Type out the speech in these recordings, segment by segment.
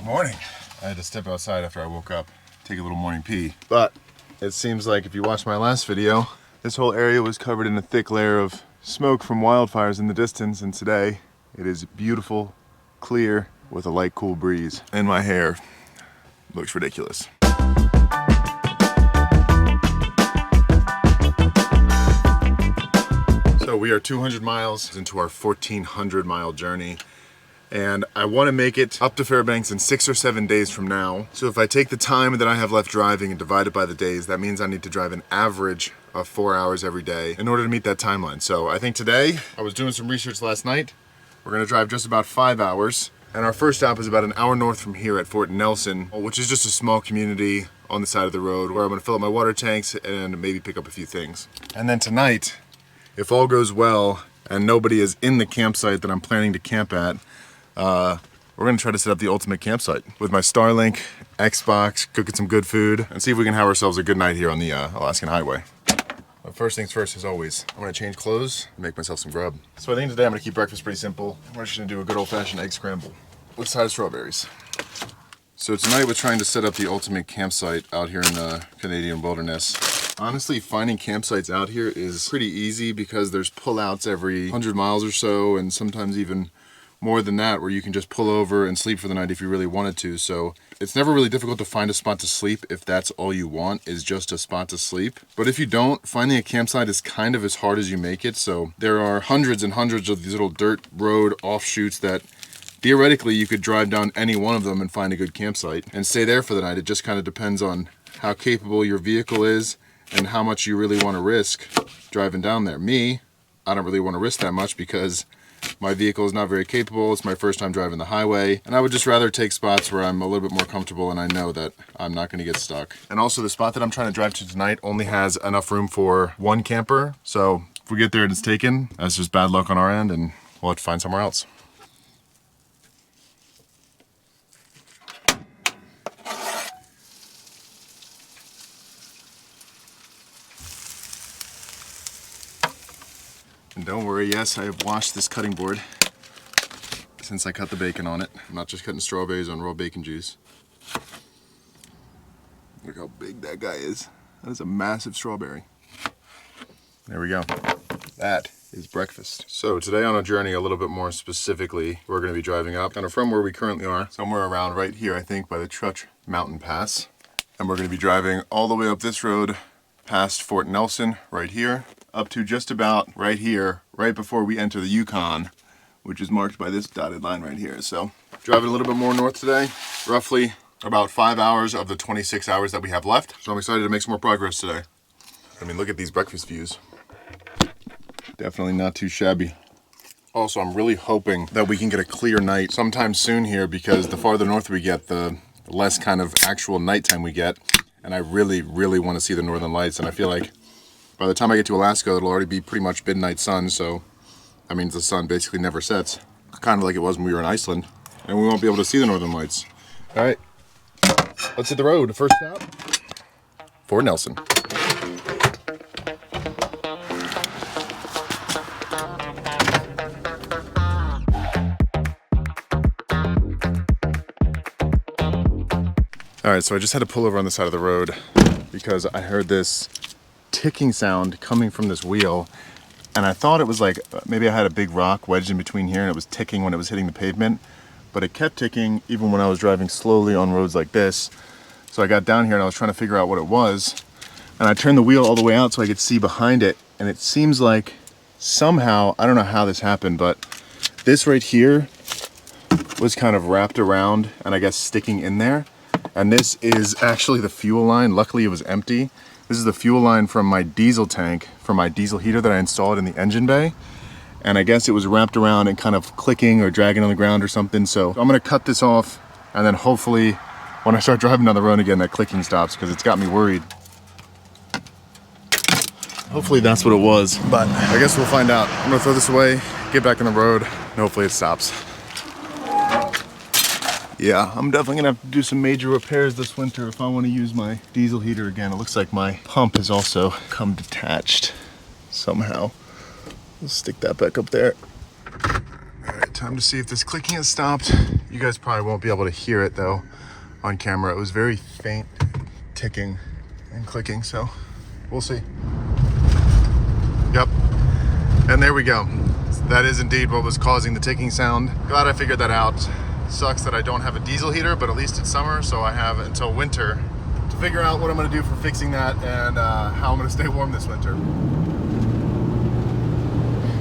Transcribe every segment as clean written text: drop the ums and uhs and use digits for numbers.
Good morning. I had to step outside after I woke up, take a little morning pee. But it seems like if you watched my last video, this whole area was covered in a thick layer of smoke from wildfires in the distance, and today it is beautiful, clear, with a light, cool breeze. And my hair looks ridiculous. So we are 200 miles into our 1,400 mile journey. And I want to make it up to Fairbanks in 6 or 7 days from now. So if I take the time that I have left driving and divide it by the days, that means I need to drive an average of 4 hours every day in order to meet that timeline. So I think today, I was doing some research last night. We're gonna drive just about 5 hours. And our first stop is about an hour north from here at Fort Nelson, which is just a small community on the side of the road where I'm gonna fill up my water tanks and maybe pick up a few things. And then tonight, if all goes well and nobody is in the campsite that I'm planning to camp at, we're gonna try to set up the ultimate campsite with my Starlink, Xbox, cooking some good food, and see if we can have ourselves a good night here on the Alaskan Highway. But first things first, as always, I'm gonna change clothes and make myself some grub. So I think today I'm gonna keep breakfast pretty simple. We're just gonna do a good old-fashioned egg scramble with a side of strawberries. So tonight we're trying to set up the ultimate campsite out here in the Canadian wilderness. Honestly, finding campsites out here is pretty easy because there's pullouts every 100 miles or so, and sometimes even more than that, where you can just pull over and sleep for the night if you really wanted to. So it's never really difficult to find a spot to sleep if that's all you want, is just a spot to sleep. But if you don't, finding a campsite is kind of as hard as you make it. So there are hundreds and hundreds of these little dirt road offshoots that theoretically you could drive down any one of them and find a good campsite and stay there for the night. It just kind of depends on how capable your vehicle is and how much you really want to risk driving down there. Me, I don't really want to risk that much because my vehicle is not very capable. It's my first time driving the highway, and I would just rather take spots where I'm a little bit more comfortable and I know that I'm not going to get stuck. And also the spot that I'm trying to drive to tonight only has enough room for one camper. So if we get there and it's taken, that's just bad luck on our end and we'll have to find somewhere else. And don't worry, yes, I have washed this cutting board since I cut the bacon on it. I'm not just cutting strawberries on raw bacon juice. Look how big that guy is. That is a massive strawberry. There we go. That is breakfast. So today on a journey, a little bit more specifically, we're gonna be driving up kind of from where we currently are, somewhere around right here, I think, by the Trutch Mountain Pass. And we're gonna be driving all the way up this road past Fort Nelson right here, up to just about right here, right before we enter the Yukon, which is marked by this dotted line right here. So driving a little bit more north today, roughly about 5 hours of the 26 hours that we have left. So I'm excited to make some more progress today. I mean, look at these breakfast views. Definitely not too shabby. Also, I'm really hoping that we can get a clear night sometime soon here, because the farther north we get, the less kind of actual nighttime we get. And I really, really want to see the northern lights, and I feel like by the time I get to Alaska, it'll already be pretty much midnight sun, so that means the sun basically never sets. Kind of like it was when we were in Iceland, and we won't be able to see the northern lights. All right, let's hit the road. First stop, Fort Nelson. All right, so I just had to pull over on the side of the road because I heard this ticking sound coming from this wheel, and I thought it was like maybe I had a big rock wedged in between here and it was ticking when it was hitting the pavement, but it kept ticking even when I was driving slowly on roads like this. So I got down here and I was trying to figure out what it was, and I turned the wheel all the way out so I could see behind it, and it seems like somehow, I don't know how this happened, but this right here was kind of wrapped around and I guess sticking in there, and this is actually the fuel line. Luckily it was empty. This is the fuel line from my diesel tank, from my diesel heater that I installed in the engine bay. And I guess it was wrapped around and kind of clicking or dragging on the ground or something. So I'm gonna cut this off, and then hopefully when I start driving down the road again, that clicking stops, because it's got me worried. Hopefully that's what it was, but I guess we'll find out. I'm gonna throw this away, get back on the road, and hopefully it stops. Yeah, I'm definitely gonna have to do some major repairs this winter if I want to use my diesel heater again. It looks like my pump has also come detached somehow. Let's stick that back up there. All right, time to see if this clicking has stopped. You guys probably won't be able to hear it though on camera. It was very faint ticking and clicking, so we'll see. Yep, and there we go. That is indeed what was causing the ticking sound. Glad I figured that out. Sucks that I don't have a diesel heater, but at least it's summer, so I have until winter to figure out what I'm gonna do for fixing that and how I'm gonna stay warm this winter.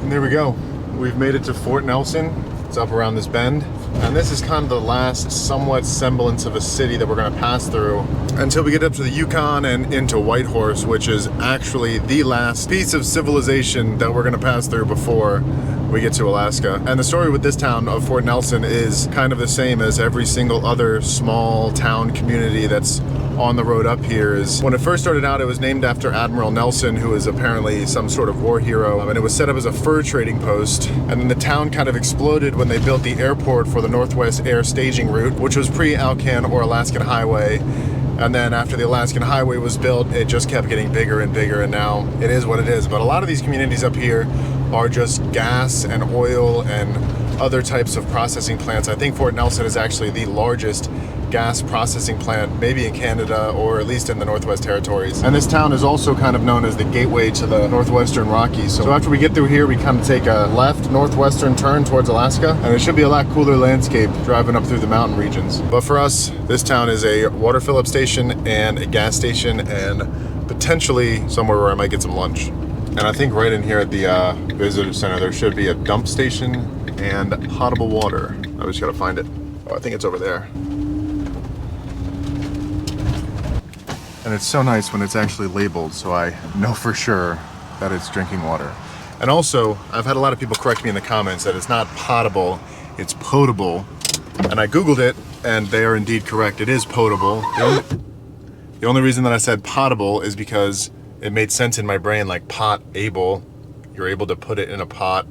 And there we go. We've made it to Fort Nelson. It's up around this bend. And this is kind of the last somewhat semblance of a city that we're gonna pass through until we get up to the Yukon and into Whitehorse, which is actually the last piece of civilization that we're gonna pass through before we get to Alaska. And the story with this town of Fort Nelson is kind of the same as every single other small town community that's on the road up here. Is when it first started out, it was named after Admiral Nelson, who is apparently some sort of war hero, and it was set up as a fur trading post. And then the town kind of exploded when they built the airport for the Northwest Air Staging Route, which was pre-Alcan or Alaskan Highway. And then after the Alaskan Highway was built, it just kept getting bigger and bigger, and now it is what it is. But a lot of these communities up here are just gas and oil and other types of processing plants. I think Fort Nelson is actually the largest gas processing plant, maybe in Canada or at least in the Northwest Territories. And this town is also kind of known as the gateway to the Northwestern Rockies. So after we get through here, we kind of take a left northwestern turn towards Alaska, and it should be a lot cooler landscape driving up through the mountain regions. But for us, this town is a water fill-up station and a gas station and potentially somewhere where I might get some lunch. And I think right in here at the visitor center, there should be a dump station and potable water. I just gotta find it. Oh, I think it's over there. And it's so nice when it's actually labeled, so I know for sure that it's drinking water. And also, I've had a lot of people correct me in the comments that it's not potable, it's potable. And I Googled it, and they are indeed correct. It is potable. The only reason that I said potable is because it made sense in my brain, like pot-able. You're able to put it in a pot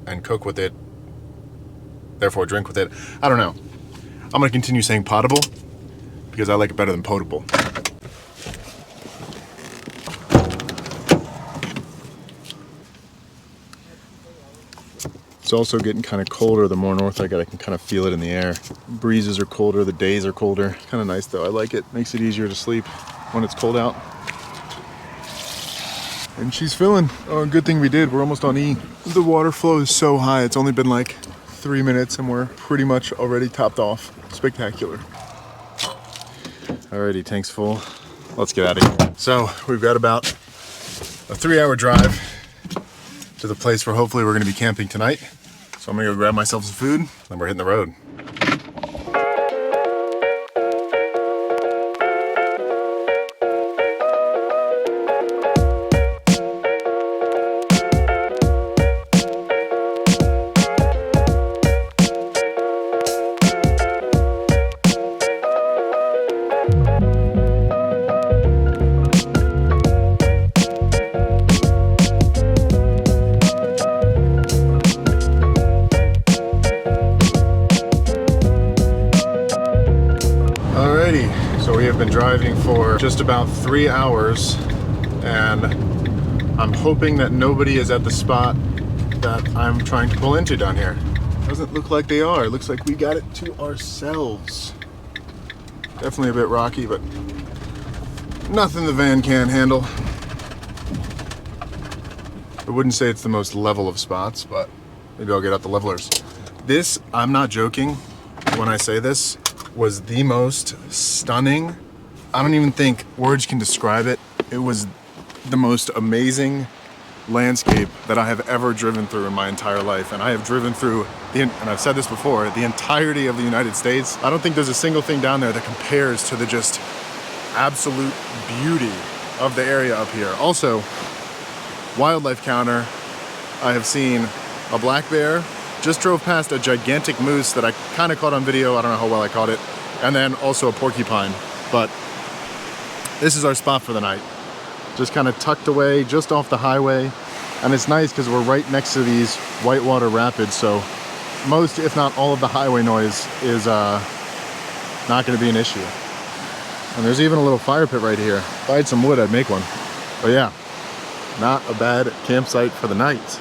and cook with it, therefore drink with it. I don't know. I'm gonna continue saying potable because I like it better than potable. It's also getting kind of colder the more north I get. I can kind of feel it in the air. Breezes are colder, the days are colder. Kind of nice though, I like it. Makes it easier to sleep when it's cold out. And she's filling. Oh, good thing we did. We're almost on E. The water flow is so high. It's only been like 3 minutes and we're pretty much already topped off. Spectacular. Alrighty, tank's full. Let's get out of here. So we've got about a 3-hour drive to the place where hopefully we're gonna be camping tonight. So I'm gonna go grab myself some food, then we're hitting the road. So we have been driving for just about 3 hours, and I'm hoping that nobody is at the spot that I'm trying to pull into down here. Doesn't look like they are. It looks like we got it to ourselves. Definitely a bit rocky, but nothing the van can't handle. I wouldn't say it's the most level of spots, but maybe I'll get out the levelers. This, I'm not joking when I say this, was the most stunning. I don't even think words can describe it. It was the most amazing landscape that I have ever driven through in my entire life. And I have driven through, and I've said this before, the entirety of the United States. I don't think there's a single thing down there that compares to the just absolute beauty of the area up here. Also, wildlife counter, I have seen a black bear. Just drove past a gigantic moose that I kind of caught on video. I don't know how well I caught it. And then also a porcupine. But this is our spot for the night. Just kind of tucked away, just off the highway. And it's nice because we're right next to these whitewater rapids. So most, if not all of the highway noise is not going to be an issue. And there's even a little fire pit right here. If I had some wood, I'd make one. But yeah, not a bad campsite for the night.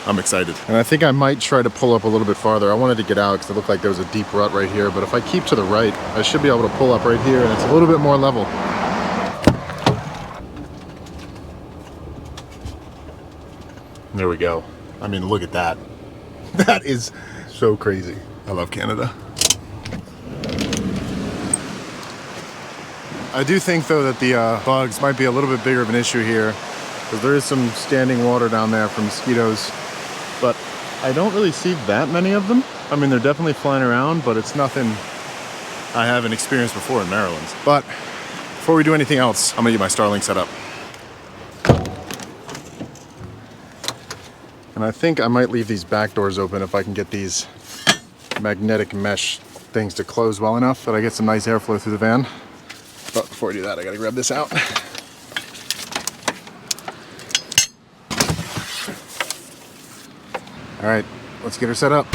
I'm excited. And I think I might try to pull up a little bit farther. I wanted to get out because it looked like there was a deep rut right here, but if I keep to the right, I should be able to pull up right here and it's a little bit more level. There we go. I mean, look at that. That is so crazy. I love Canada. I do think though that the bugs might be a little bit bigger of an issue here because there is some standing water down there from mosquitoes, but I don't really see that many of them. I mean, they're definitely flying around, but it's nothing I haven't experienced before in Maryland. But before we do anything else, I'm gonna get my Starlink set up. And I think I might leave these back doors open if I can get these magnetic mesh things to close well enough that I get some nice airflow through the van. But before I do that, I gotta grab this out. All right, let's get her set up.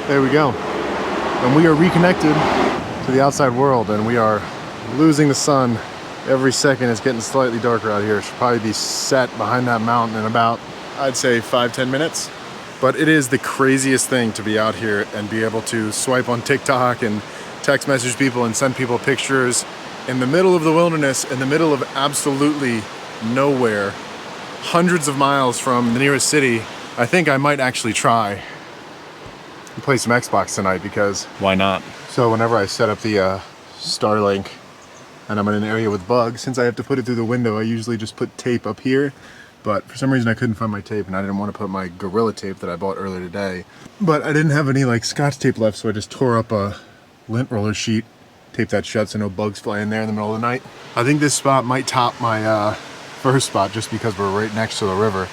There we go. And we are reconnected to the outside world and we are losing the sun. Every second it's getting slightly darker out here. It should probably be set behind that mountain in about, I'd say 5-10 minutes. But it is the craziest thing to be out here and be able to swipe on TikTok and text message people and send people pictures in the middle of the wilderness, in the middle of absolutely nowhere, hundreds of miles from the nearest city. I think I might actually try and play some Xbox tonight because why not? So whenever I set up the Starlink and I'm in an area with bugs, since I have to put it through the window, I usually just put tape up here. But for some reason I couldn't find my tape and I didn't want to put my Gorilla tape that I bought earlier today. But I didn't have any like Scotch tape left, so I just tore up a lint roller sheet, taped that shut so no bugs fly in there in the middle of the night. I think this spot might top my first spot just because we're right next to the river.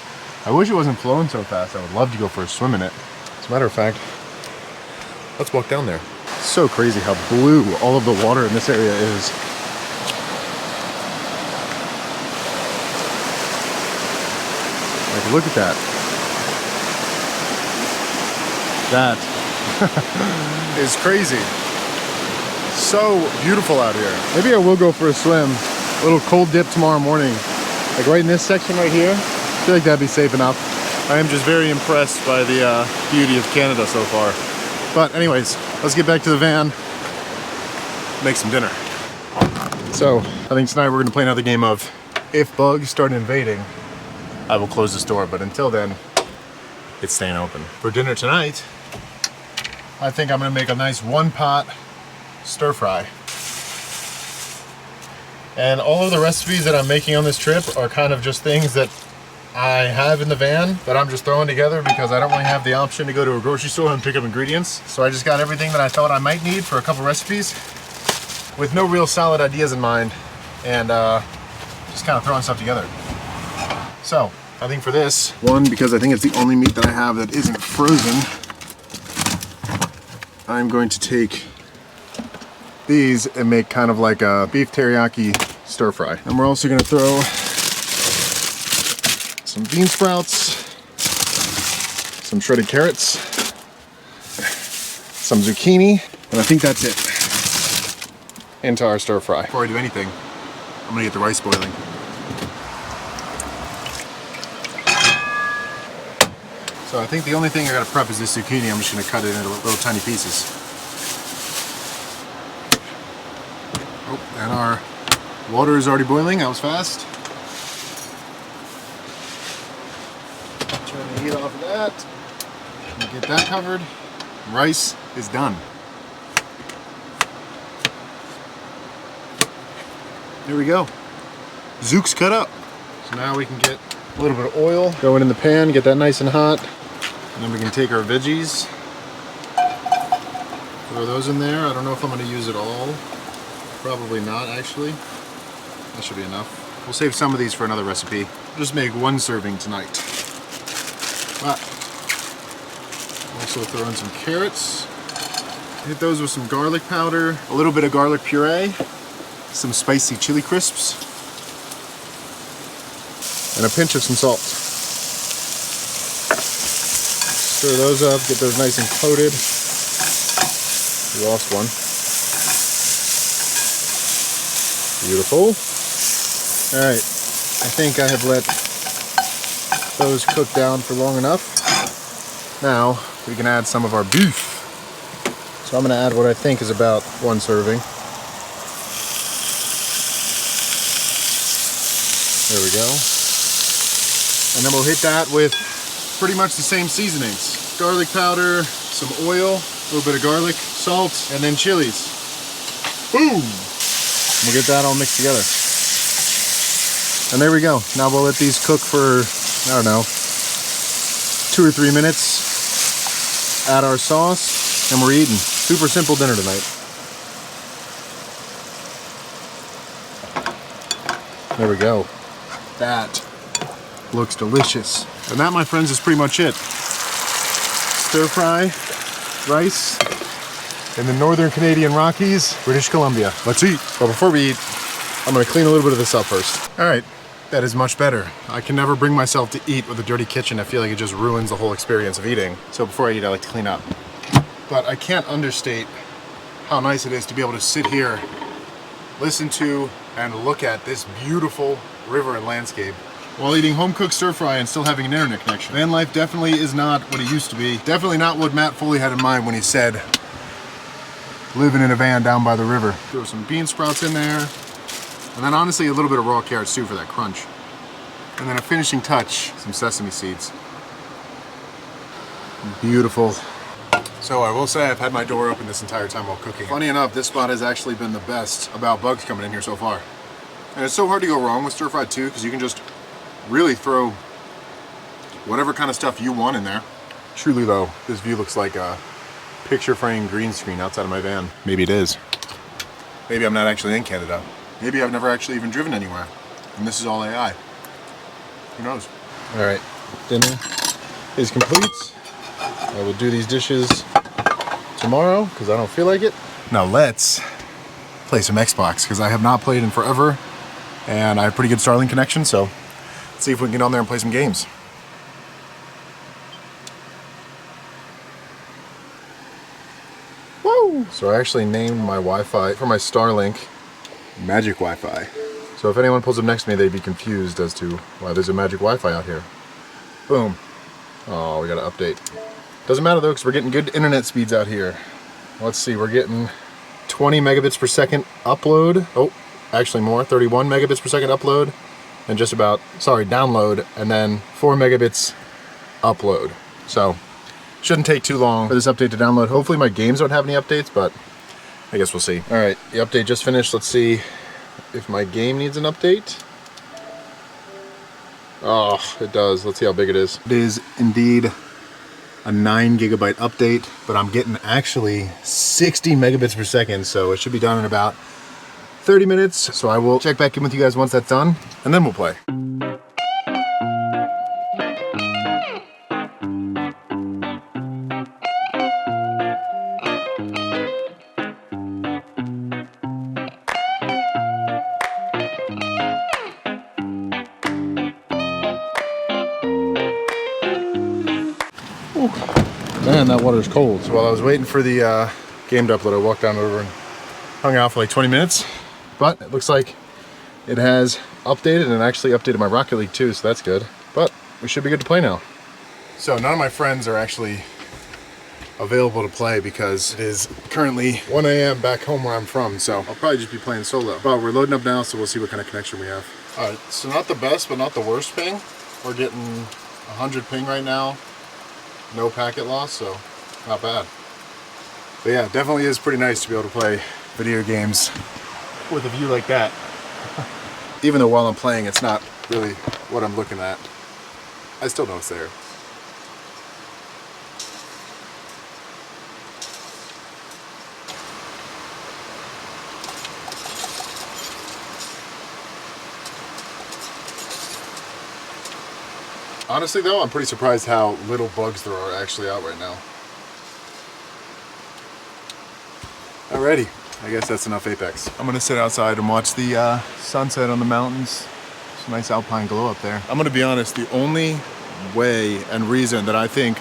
I wish it wasn't flowing so fast. I would love to go for a swim in it. As a matter of fact, let's walk down there. It's so crazy how blue all of the water in this area is. Like, look at that. That is crazy. So beautiful out here. Maybe I will go for a swim. A little cold dip tomorrow morning. Like right in this section right here. I feel like that'd be safe enough. I am just very impressed by the beauty of Canada so far. But anyways, let's get back to the van, make some dinner. So I think tonight we're gonna play another game of if bugs start invading, I will close this door, but until then, it's staying open. For dinner tonight, I think I'm gonna make a nice one-pot stir fry. And all of the recipes that I'm making on this trip are kind of just things that I have in the van that I'm just throwing together because I don't really have the option to go to a grocery store and pick up ingredients. So I just got everything that I thought I might need for a couple recipes with no real solid ideas in mind and just kind of throwing stuff together. So I think for this one, because I think it's the only meat that I have that isn't frozen, I'm going to take these and make kind of like a beef teriyaki stir fry. And we're also gonna throw some bean sprouts, some shredded carrots, some zucchini, and I think that's it into our stir fry. Before I do anything, I'm gonna get the rice boiling. So I think the only thing I gotta prep is this zucchini. I'm just gonna cut it into little tiny pieces. Oh, and our water is already boiling. That was fast. Turn the heat off of that. And get that covered. Rice is done. There we go. Zook's cut up. So now we can get a little bit of oil, go it in the pan, get that nice and hot. And then we can take our veggies, throw those in there. I don't know if I'm going to use it all. Probably not, actually. That should be enough. We'll save some of these for another recipe. Just make one serving tonight. But also throw in some carrots. Hit those with some garlic powder, a little bit of garlic puree, some spicy chili crisps, and a pinch of some salt. Stir those up, get those nice and coated. We lost one. Beautiful. All right, I think I have let those cooked down for long enough. Now we can add some of our beef. So I'm gonna add what I think is about 1 serving. There we go. And then we'll hit that with pretty much the same seasonings. Garlic powder, some oil, a little bit of garlic, salt, and then chilies. Boom! We'll get that all mixed together. And there we go. Now we'll let these cook for, I don't know, 2 or 3 minutes. Add our sauce, and we're eating. Super simple dinner tonight. There we go. That looks delicious. And that, my friends, is pretty much it. Stir fry rice in the northern Canadian Rockies, British Columbia. Let's eat. But before we eat, I'm gonna clean a little bit of this up first. All right, that is much better. I can never bring myself to eat with a dirty kitchen. I feel like it just ruins the whole experience of eating. So before I eat, I like to clean up. But I can't understate how nice it is to be able to sit here, listen to, and look at this beautiful river and landscape while eating home-cooked stir-fry and still having an internet connection. Van life definitely is not what it used to be. Definitely not what Matt Foley had in mind when he said living in a van down by the river. Throw some bean sprouts in there, and then honestly a little bit of raw carrots too for that crunch. And then a finishing touch, some sesame seeds. Beautiful. So I will say I've had my door open this entire time while cooking. Funny enough, this spot has actually been the best about bugs coming in here so far. And it's so hard to go wrong with stir-fried too, because you can just really throw whatever kind of stuff you want in there. Truly though, this view looks like a picture frame green screen outside of my van. Maybe it is. Maybe I'm not actually in Canada. Maybe I've never actually even driven anywhere. And this is all AI. Who knows? All right, dinner is complete. I will do these dishes tomorrow because I don't feel like it. Now let's play some Xbox because I have not played in forever and I have pretty good Starlink connection, so let's see if we can get on there and play some games. Woo! So I actually named my Wi-Fi for my Starlink Magic Wi-Fi. So if anyone pulls up next to me, they'd be confused as to why there's a Magic Wi-Fi out here. Boom. Oh, we got to update. Doesn't matter though, because we're getting good internet speeds out here. Let's see, we're getting 20 megabits per second upload. Oh, actually more, 31 megabits per second upload. And just about, sorry, download, and then 4 megabits upload. So, shouldn't take too long for this update to download. Hopefully my games don't have any updates, but I guess we'll see. All right, the update just finished. Let's see if my game needs an update. Oh, it does. Let's see how big it is. It is indeed a 9 gigabyte update, but I'm getting actually 60 megabits per second, so it should be done in about 30 minutes. So I will check back in with you guys once that's done, and then we'll play. Man, that water's cold. So while I was waiting for the game to upload, I walked down over and hung out for like 20 minutes. But it looks like it has updated, and it actually updated my Rocket League too, so that's good. But we should be good to play now. So none of my friends are actually available to play because it is currently 1 a.m. back home where I'm from, so I'll probably just be playing solo. But we're loading up now, so we'll see what kind of connection we have. Alright, so not the best, but not the worst ping. We're getting 100 ping right now. No packet loss, so not bad. But yeah, definitely is pretty nice to be able to play video games with a view like that. Even though while I'm playing, it's not really what I'm looking at. I still know it's there. Honestly though, I'm pretty surprised how little bugs there are actually out right now. Alrighty, I guess that's enough Apex. I'm gonna sit outside and watch the sunset on the mountains. It's a nice alpine glow up there. I'm gonna be honest, the only way and reason that I think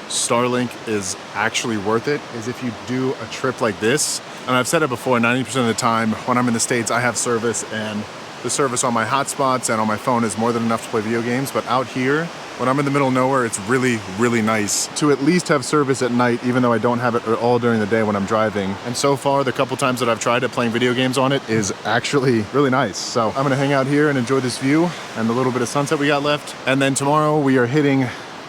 Starlink is actually worth it is if you do a trip like this. And I've said it before, 90% of the time when I'm in the States, I have service, and the service on my hotspots and on my phone is more than enough to play video games. But out here, when I'm in the middle of nowhere, it's really, really nice to at least have service at night, even though I don't have it all during the day when I'm driving. And so far, the couple times that I've tried it, playing video games on it is actually really nice. So I'm gonna hang out here and enjoy this view and the little bit of sunset we got left. And then tomorrow we are hitting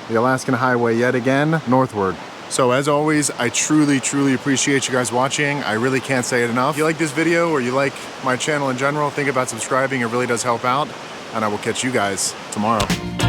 the Alaskan Highway yet again, northward. So as always, I truly, truly appreciate you guys watching. I really can't say it enough. If you like this video or you like my channel in general, think about subscribing. It really does help out. And I will catch you guys tomorrow.